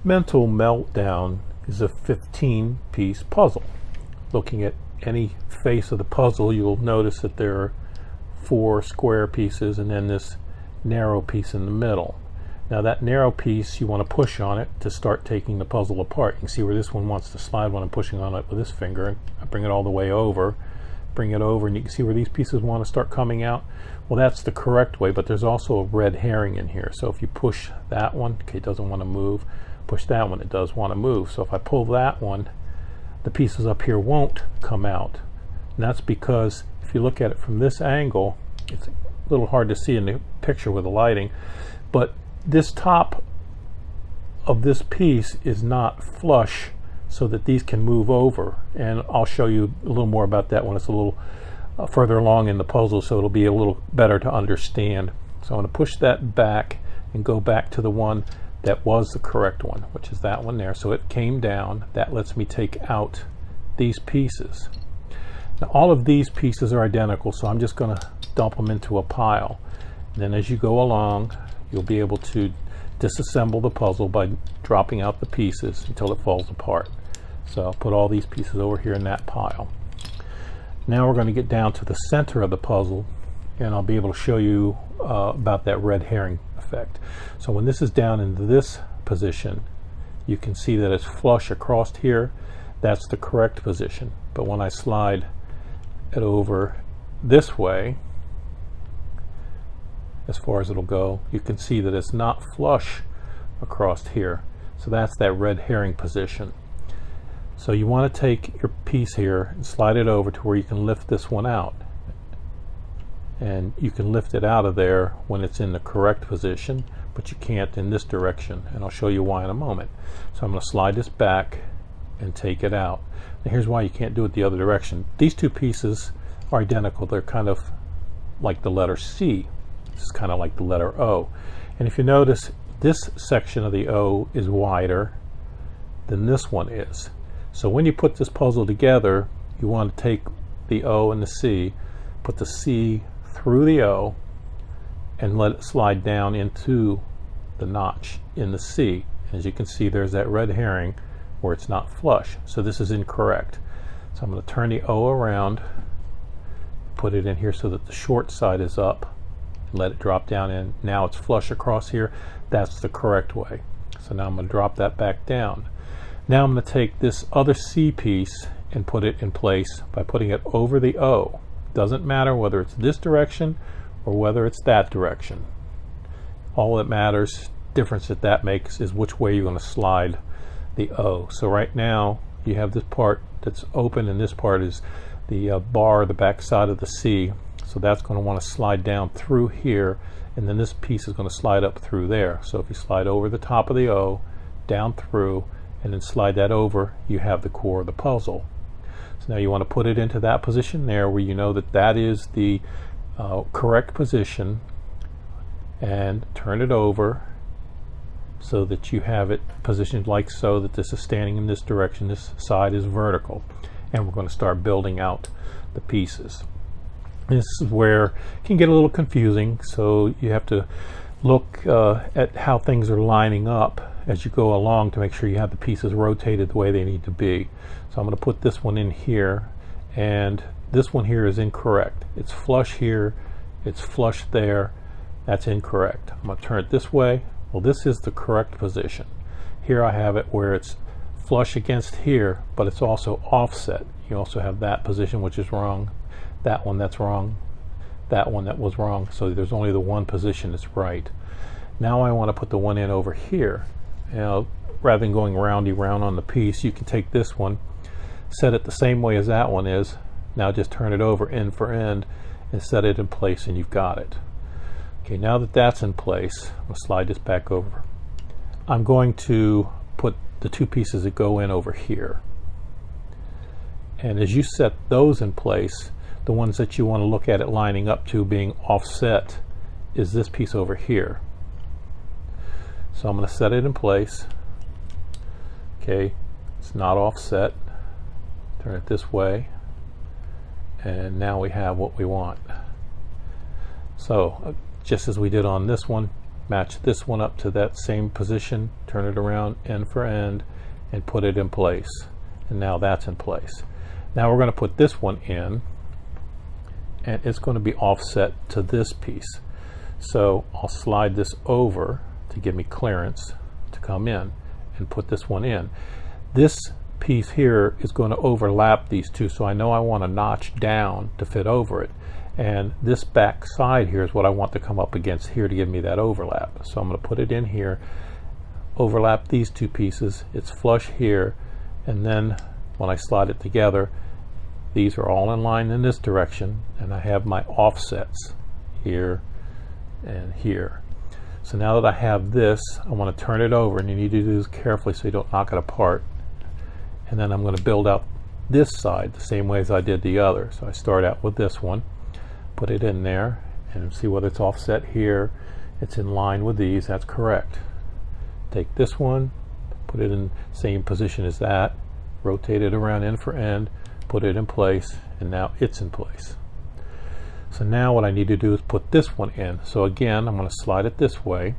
Mental Meltdown is a 15-piece puzzle. Looking at any face of the puzzle, you'll notice that there are 4 square pieces and then this narrow piece in the middle. Now that narrow piece, you want to push on it to start taking the puzzle apart. You can see where this one wants to slide when I'm pushing on it with this finger. I bring it all the way over, bring it over, and you can see where these pieces want to start coming out. Well, that's the correct way, but there's also a red herring in here. So if you push that one, okay, it doesn't want to move. Push that one, it does want to move. So if I pull that one, the pieces up here won't come out. And that's because if you look at it from this angle, it's a little hard to see in the picture with the lighting, but this top of this piece is not flush so that these can move over. And I'll show you a little more about that when it's a little further along in the puzzle, so it'll be a little better to understand. So I'm going to push that back and go back to the one that was the correct one, which is that one there. So it came down. That lets me take out these pieces. Now all of these pieces are identical, so I'm just going to dump them into a pile. And then as you go along, you'll be able to disassemble the puzzle by dropping out the pieces until it falls apart. So I'll put all these pieces over here in that pile. Now we're going to get down to the center of the puzzle, and I'll be able to show you about that red herring effect. So when this is down into this position, you can see that it's flush across here. That's the correct position. But when I slide it over this way, as far as it'll go, you can see that it's not flush across here. So that's that red herring position. So you want to take your piece here and slide it over to where you can lift this one out. And you can lift it out of there when it's in the correct position, but you can't in this direction, and I'll show you why in a moment. So I'm going to slide this back and take it out. Now here's why you can't do it the other direction. These two pieces are identical. They're kind of like the letter C. This is kind of like the letter O. And if you notice, this section of the O is wider than this one is. So when you put this puzzle together, you want to take the O and the C, put the C through the O, and let it slide down into the notch in the C. As you can see, there's that red herring where it's not flush. So this is incorrect. So I'm going to turn the O around, put it in here so that the short side is up, let it drop down in. Now it's flush across here. That's the correct way. So now I'm going to drop that back down. Now I'm going to take this other C piece and put it in place by putting it over the O. Doesn't matter whether it's this direction or whether it's that direction. All that matters, difference that makes, is which way you're going to slide the O. So right now you have this part that's open, and this part is the bar, the back side of the C. So that's going to want to slide down through here, and then this piece is going to slide up through there. So if you slide over the top of the O, down through, and then slide that over, you have the core of the puzzle. So now you want to put it into that position there where you know that that is the correct position, and turn it over so that you have it positioned like so, that this is standing in this direction, this side is vertical, and we're going to start building out the pieces. This is where it can get a little confusing, so you have to look at how things are lining up as you go along to make sure you have the pieces rotated the way they need to be. So I'm going to put this one in here, and this one here is incorrect. It's flush here, it's flush there. That's incorrect. I'm going to turn it this way. Well, this is the correct position. Here I have it where it's flush against here, but it's also offset. You also have that position, which is wrong. That one, that's wrong. That one, that was wrong. So there's only the one position that's right. Now I want to put the one in over here. Now, rather than going roundy round on the piece, you can take this one, set it the same way as that one is. Now just turn it over end for end and set it in place, and you've got it. Okay, now that that's in place, I'm going to slide this back over. I'm going to put the two pieces that go in over here. And as you set those in place, the ones that you want to look at it lining up to being offset is this piece over here. So I'm going to set it in place. Okay, it's not offset. Turn it this way, and now we have what we want. So just as we did on this one, match this one up to that same position, turn it around end for end, and put it in place. And now that's in place. Now we're going to put this one in, and it's going to be offset to this piece. So I'll slide this over to give me clearance to come in and put this one in. This piece here is going to overlap these two, so I know I want a notch down to fit over it. And this back side here is what I want to come up against here to give me that overlap. So I'm going to put it in here, overlap these two pieces, it's flush here, and then when I slide it together, these are all in line in this direction, and I have my offsets here and here. So now that I have this, I want to turn it over, and you need to do this carefully so you don't knock it apart. And then I'm going to build out this side the same way as I did the other. So I start out with this one, put it in there, and see whether it's offset here. It's in line with these, that's correct. Take this one, put it in the same position as that, rotate it around end for end, put it in place, and now it's in place. So now what I need to do is put this one in. So again, I'm going to slide it this way,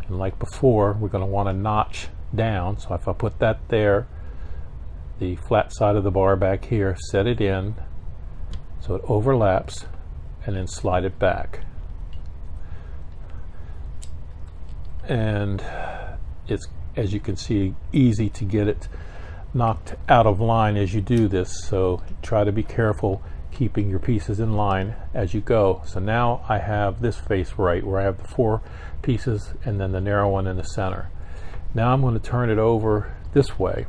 and like before, we're going to want to notch down. So if I put that there, the flat side of the bar back here, set it in so it overlaps, and then slide it back. And it's, as you can see, easy to get it knocked out of line as you do this, so try to be careful keeping your pieces in line as you go. So now I have this face right, where I have the 4 pieces and then the narrow one in the center. Now I'm going to turn it over this way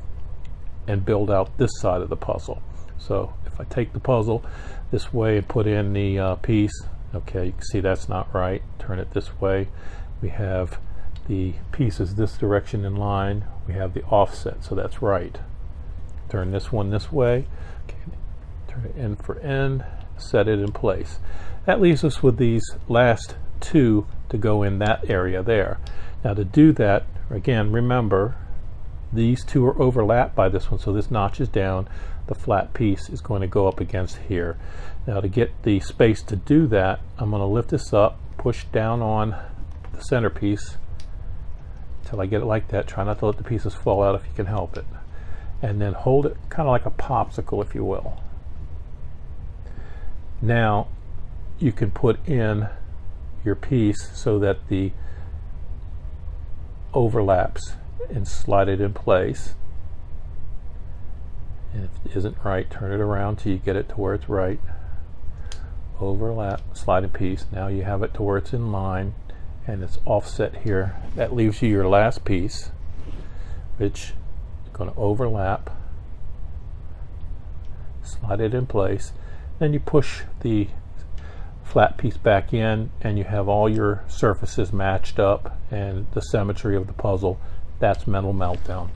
and build out this side of the puzzle. So if I take the puzzle this way and put in the piece, okay, you can see that's not right. Turn it this way. We have the pieces this direction in line. We have the offset, so that's right. Turn this one this way. Okay, turn it end for end, set it in place. That leaves us with these last 2 to go in that area there. Now to do that, again, remember, these 2 are overlapped by this one, so this notches down. The flat piece is going to go up against here. Now to get the space to do that, I'm going to lift this up, push down on the centerpiece until I get it like that. Try not to let the pieces fall out if you can help it. And then hold it kind of like a popsicle, if you will. Now you can put in your piece so that the overlaps and slide it in place. And if it isn't right, turn it around till you get it to where it's right. Overlap, slide in piece. Now you have it to where it's in line and it's offset here. That leaves you your last piece, which is going to overlap, slide it in place. Then you push the flat piece back in and you have all your surfaces matched up and the symmetry of the puzzle. That's Mental Meltdown.